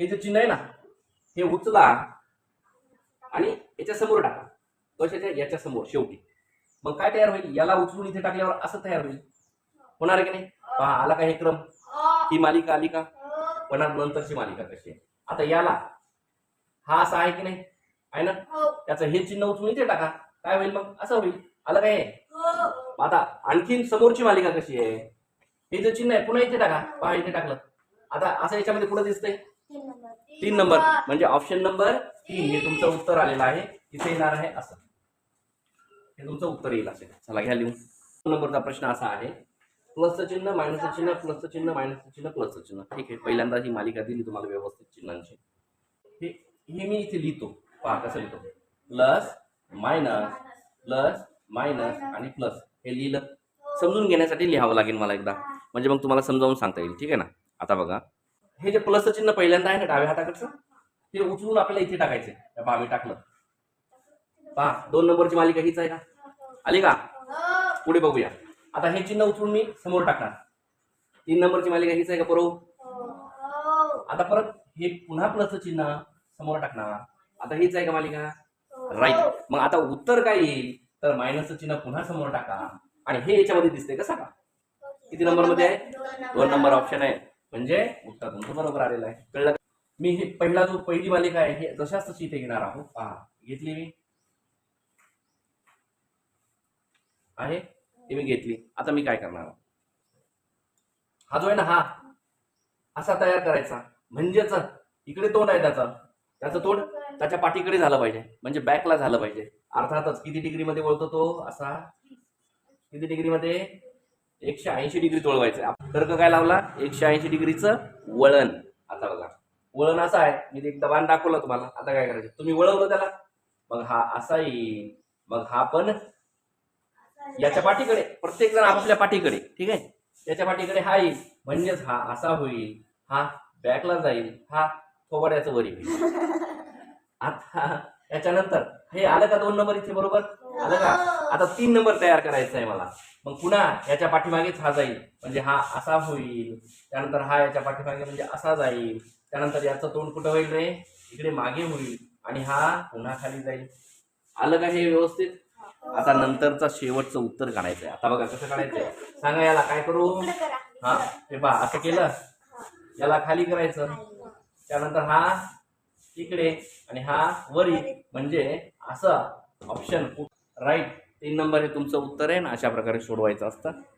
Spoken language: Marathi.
हे जे चिन्ह आहे ना हे उचला आणि याच्या समोर टाका, कशाच्या याच्या समोर शेवटी. मग काय तयार होईल, याला उचलून इथे टाकल्यावर असं तयार होईल. होणार आहे की नाही? पहा आला का हे क्रम, ही मालिका आली का? पण नंतरची मालिका कशी आहे. आता याला हा असा आहे की नाही, आहे ना, त्याचं हे चिन्ह उचलून इथे टाका, काय होईल मग असं होईल. आलं काय? आता आणखीन समोरची मालिका कशी आहे, हे जे चिन्ह आहे पुन्हा इथे टाका, पहा इथे टाकलं. आता असं याच्यामध्ये पुढे दिसतंय 3 नंबर, म्हणजे ऑप्शन नंबर 3 हे तुमचं उत्तर आलेलं आहे. इथे येणार आहे असं, हे तुमचं उत्तर येईल असेल. चला घ्या लिहून. 2 नंबरचा प्रश्न असा आहे, प्लसचं चिन्ह, मायनसचं चिन्ह, प्लसचं चिन्ह, मायनसचं चिन्ह, प्लसचं चिन्ह. ठीक आहे, पहिल्यांदा ही मालिका दिली तुम्हाला व्यवस्थित चिन्हांची. हे मी इथे लिहितो, पहा कसं लिहितो. प्लस मायनस आणि प्लस हे लिहिलं. समजून घेण्यासाठी लिहावं लागेल मला एकदा, म्हणजे मग तुम्हाला समजावून सांगता येईल. ठीक आहे ना. आता बघा, हे जे प्लसचं चिन्ह पहिल्यांदा आहे ना डाव्या हाताकडचं, ते उचलून आपल्याला इथे टाकायचे. पहा मी टाकलं. पहा 2 नंबरची मालिका हीच आहे का? आली का? पुढे बघूया. आता हे चिन्ह उचलून मी समोर टाकणार. 3 नंबरची मालिका हीच आहे का बरोबर? आता परत हे पुन्हा प्लसचं चिन्ह समोर टाकणार. आता हीच आहे का मालिका? राईट. मग आता उत्तर काय येईल, तर मायनसचं चिन्ह पुन्हा समोर टाका आणि हे याच्यामध्ये दिसतंय कसं का? किती नंबर मध्ये आहे? 2 नंबर ऑप्शन आहे, म्हणजे उत्तर तुमचं बरोबर आलेलं आहे. कळलं? मी हे पहिली मालिका आहे हे जशाच तशी इथे घेणार आहोत. पहा घेतली मी आहे, हे मी घेतली. आता मी काय करणार, हा जो आहे ना हा असा तयार करायचा, म्हणजेच इकडे तोंड आहे त्याचं तोंड त्याच्या पाठीकडे झालं पाहिजे, म्हणजे बॅकला झालं पाहिजे. अर्थातच किती डिग्री मध्ये वळतो तो असा, किती डिग्री मध्ये? 180 डिग्री वळवायचं. तर्क काय लावला? 180 डिग्रीचं वळण. आता बघा वळण असं आहे, मी एक दबाण दाखवलं तुम्हाला. आता काय करायचं, तुम्ही वळवलं त्याला, मग हा असा येईल, मग हा पण याच्या पाठीकडे, प्रत्येक जण आपापल्या पाठीकडे. ठीक आहे, त्याच्या पाठीकडे हा येईल, म्हणजेच हा असा होईल, हा बॅकला जाईल, हा थोबाड्याचं वर येईल. आता याच्यानंतर हे आलं का 2 नंबर इथे बरोबर आलं का? आता 3 नंबर तयार करायचा आहे मला. मग पुन्हा याच्या पाठीमागेच हा जाईल, म्हणजे हा असा होईल. त्यानंतर हा याच्या पाठीमागे म्हणजे असा जाईल. त्यानंतर याचं तोंड कुठं होईल रे? इकडे मागे होईल आणि हा पुन्हा खाली जाईल. आलं का हे व्यवस्थित? आता नंतरचा शेवटचं उत्तर काढायचं आहे. आता बघा कसं काढायचंय सांगा. याला काय करू? हा हे पहा असं केलं, याला खाली करायचं, त्यानंतर हा इकडे आणि हा वरी, म्हणजे असं ऑप्शन राईट. 3 नंबर हे तुमचं उत्तर आहे ना. अशा प्रकारे सोडवायचं असतं.